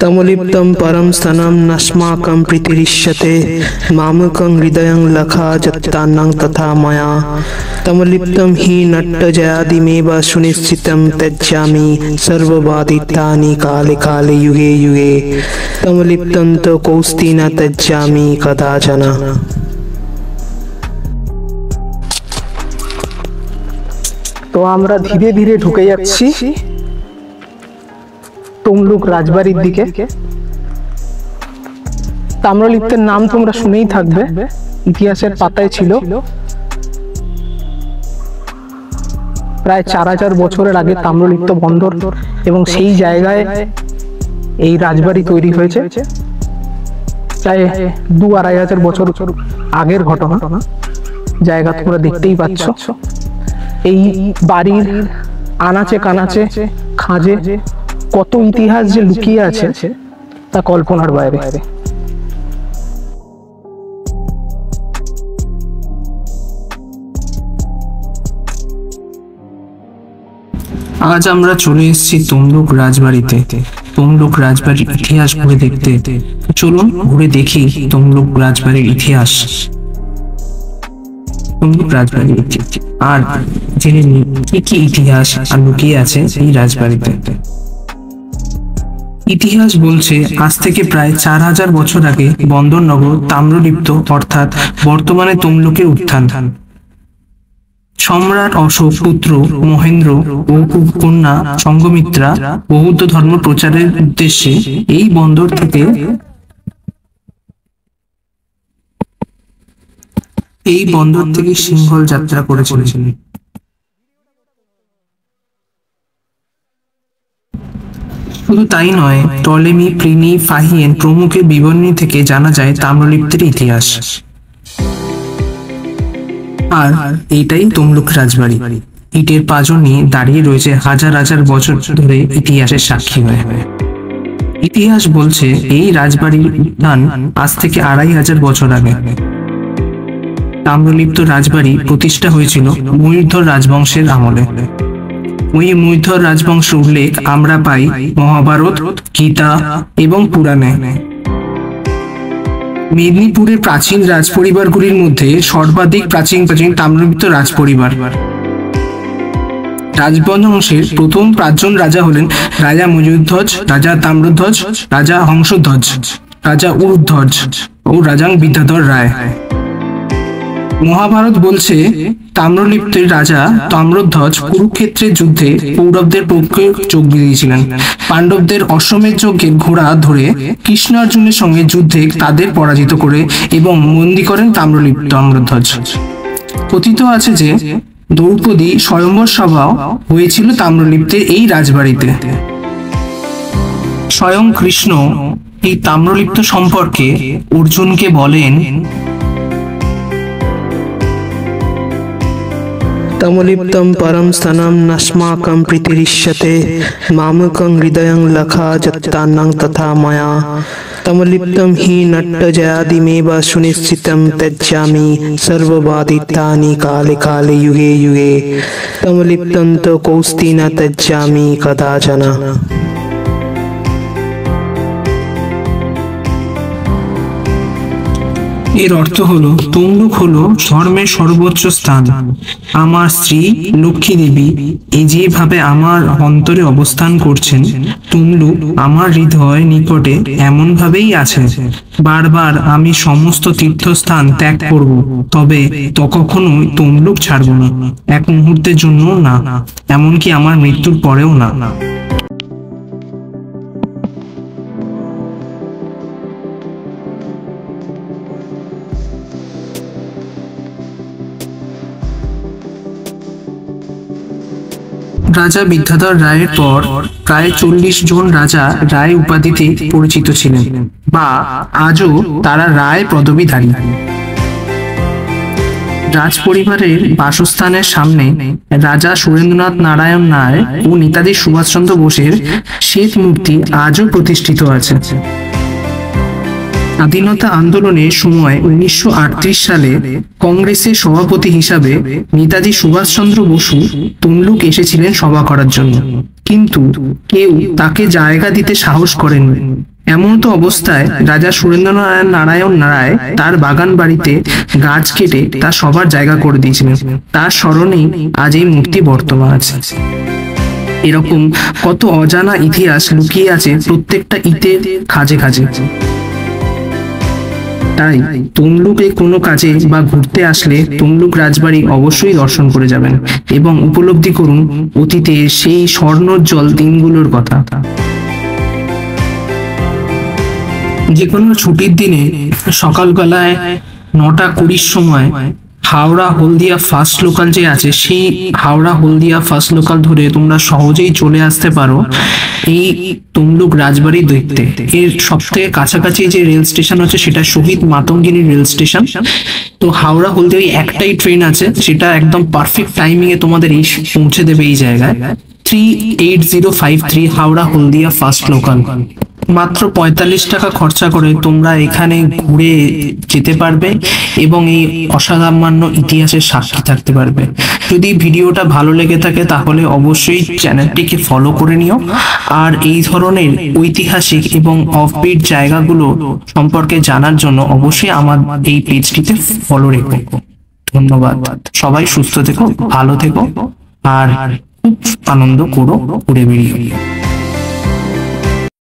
तमलिप्तं परम स्तनं नस्माकं प्रीतिरिष्यते मामकं हृदयं लखा जत्तान्नं तथा मया तमलिप्तं हि नट्टजयादिमेव सुनिश्चितं त्यज्यामि सर्वबाधितानि काले काले युगे युगे तमलिप्तं तो कौस्ति न त्यज्यामि कदाचन। তো আমরা ধীরে ধীরে ঢুকে যাচ্ছি তমলুক রাজবাড়ির দিকে। তাম্রলিপ্তের নাম তোমরা শুনেই থাকবে, ইতিহাসের পাতায় ছিল। প্রায় 4000 বছরের আগে তাম্রলিপ্ত বন্দর এবং সেই জায়গায় এই রাজবাড়ি তৈরি হয়েছে। প্রায় 2-2500 বছর আগের ঘটনা, জায়গা তোমরা দেখতেই পাচ্ছ। এই বাড়ির আনাচে কানাচে খাঁজে কত ইতিহাস যে লুকিয়ে আছে তা কল্পনার বাইরে। আজ আমরা চলে এসেছি তমলুক রাজবাড়িতে। তমলুক রাজবাড়ির ইতিহাস ঘুরে দেখতে চলুন ঘুরে দেখি তমলুক রাজবাড়ির ইতিহাস, তমলুক রাজবাড়ির আর জেনে নিই কি কি ইতিহাস আর লুকিয়ে আছে এই রাজবাড়িতে। ইতিহাস বলছে আজ থেকে প্রায় 4000 বছর আগে বন্দরনগর তাম্রলিপ্ত অর্থাৎ বর্তমানে তমলুকের উত্থান। সম্রাট অশোক পুত্র মহেন্দ্র ও কন্যা সঙ্ঘমিত্রা বৌদ্ধ ধর্ম প্রচারের উদ্দেশ্যে এই বন্দর থেকে সিংহল যাত্রা করেছিলেন। শুধু তাই নয়, টলেমি, প্লিনি, ফাহিয়েন প্রমুখের বিবরণী থেকে জানা যায় তাম্রলিপ্তের ইতিহাস। আর এইটাই তমলুক রাজবাড়ি। ইটের পাঁজর নিয়ে দাঁড়িয়ে রয়েছে হাজার হাজার বছর ধরে ইতিহাসের সাক্ষী হয়ে। ইতিহাস বলছে এই রাজবাড়ির উত্থান আজ থেকে 2500 বছর আগে। তাম্রলিপ্ত রাজবাড়ি প্রতিষ্ঠা হয়েছিল ময়ূরধর রাজবংশের আমলে। ওই ময়ূরধর রাজবংশ উল্লেখ আমরা পাই মহাভারত, গীতা এবং পুরাণে। মেদিনীপুরের প্রাচীন রাজপরিবারগুলির মধ্যে সর্বাধিক প্রাচীন তাম্রলিপ্ত রাজপরিবার। রাজবংশের প্রথম 5 জন রাজা হলেন রাজা ময়ূরধ্বজ, রাজা তাম্রধ্বজ, রাজা হংসধ্বজ, রাজা উরধ্বজ ও রাজা বিদ্যাধর রায়। মহাভারত বলছে তাম্রলিপ্তের রাজা তাম্রধ্বজ কুরুক্ষেত্রের যুদ্ধে কৌরবদের পক্ষে যোগ দিয়েছিলেন। পাণ্ডবদের অশ্বমেধ যজ্ঞের ঘোড়া ধরে কৃষ্ণার্জুনের সঙ্গে যুদ্ধে তাদের পরাজিত করে এবং বন্দী করেন তাম্রধ্বজ। কথিত আছে যে দ্রৌপদী স্বয়ম্বর সভা হয়েছিল তাম্রলিপ্তের এই রাজবাড়িতে। স্বয়ং কৃষ্ণ এই তাম্রলিপ্ত সম্পর্কে অর্জুনকে বলেন, तमलिप्तं परम स्तनं नस्माकं प्रीतिरिष्यते मामकं हृदयं लखा जत्तान्नं तथा मया तमलिप्तं हि नट्टजयादिमेव सुनिश्चितं त्यज्यामि सर्वबाधितानि काले काले युगे युगे तमलिप्तं तो कौस्ति न त्यज्यामि कदाचन। এর অর্থ হলো তমলুক হলো ধর্মের সর্বোচ্চ স্থান। আমার স্ত্রী লক্ষ্মী দেবী এই যেভাবে আমার অন্তরে অবস্থান করছেন, তমলুক আমার হৃদয় নিকটে এমন ভাবেই আছে। বারবার আমি সমস্ত তীর্থস্থান ত্যাগ করব, তবে কখনোই তমলুক ছাড়ব না, এক মুহূর্তের জন্য না, এমনকি আমার মৃত্যুর পরেও না। রাজা বিদ্যাধর রায়ের পর প্রায় 40 জন রাজা রায় উপাধিতে পরিচিত ছিলেন, বা আজও তারা রায় পদবীধারী। রাজপরিবারের বাসস্থানের সামনে রাজা সুরেন্দ্রনাথ নারায়ণ রায় ও নেতাজি সুভাষচন্দ্র বোসের শ্বেত মূর্তি আজও প্রতিষ্ঠিত আছে। স্বাধীনতা আন্দোলনের সময় 1938 সালে কংগ্রেসের সভাপতি হিসাবে নেতাজি সুভাষচন্দ্র বসু তমলুক এসেছিলেন সভা করার জন্য। কিন্তু কেউ তাকে জায়গা দিতে সাহস করেননি। এমন তো অবস্থায় রাজা সুরেন্দ্রনারায়ণ নারায়ণ রায় তার বাগান বাড়িতে গাছ কেটে তা সবার জায়গা করে দিয়েছিলেন। তার স্মরণেই আজ এই মূর্তি বর্তমান আছে। এরকম কত অজানা ইতিহাস লুকিয়ে আছে প্রত্যেকটা ইটের খাঁজে খাঁজে। তাই তমলুকে কোনো কাজে বা ঘুরতে আসলে তমলুক রাজবাড়ি অবশ্যই দর্শন করে যাবেন এবং উপলব্ধি করুন অতীতের সেই স্বর্ণোজ্জ্বল দিনগুলোর কথা। যে কোনো ছুটির দিনে সকালবেলায় 9:20 সময় হাওড়া হলদিয়া ফার্স্ট লোকাল যে আছে, সেই হাওড়া হলদিয়া ফার্স্ট লোকাল ধরে তোমরা সহজেই চলে আসতে পারো এই তমলুক রাজবাড়ি দেখতে। এর সব থেকে কাছাকাছি যে রেল স্টেশন আছে সেটা শহীদ মাতঙ্গিনী রেল স্টেশন। তো হাওড়া হলদিয়া ওই একটাই ট্রেন আছে যেটা একদম পারফেক্ট টাইমিং এ তোমাদের এই পৌঁছে দেবে এই জায়গায়। 38053 হাওড়া হলদিয়া ফার্স্ট লোকাল। মাত্র 45 টাকা খরচা করে তোমরা এখানে ঘুরে যেতে পারবে এবং এই অসামান্য ইতিহাসের সাক্ষী থাকতে পারবে। যদি ভিডিওটা ভালো লেগে থাকে তাহলে অবশ্যই চ্যানেলটিকে ফলো করে নিও, আর এই ধরনের ঐতিহাসিক এবং অফবিট জায়গাগুলো সম্পর্কে জানার জন্য অবশ্যই আমার এই পেজটিতে ফলো রেখো। ধন্যবাদ। সবাই সুস্থ থেকো, ভালো থেকো, আর খুব আনন্দ করো ঘুরে বেরিয়ে।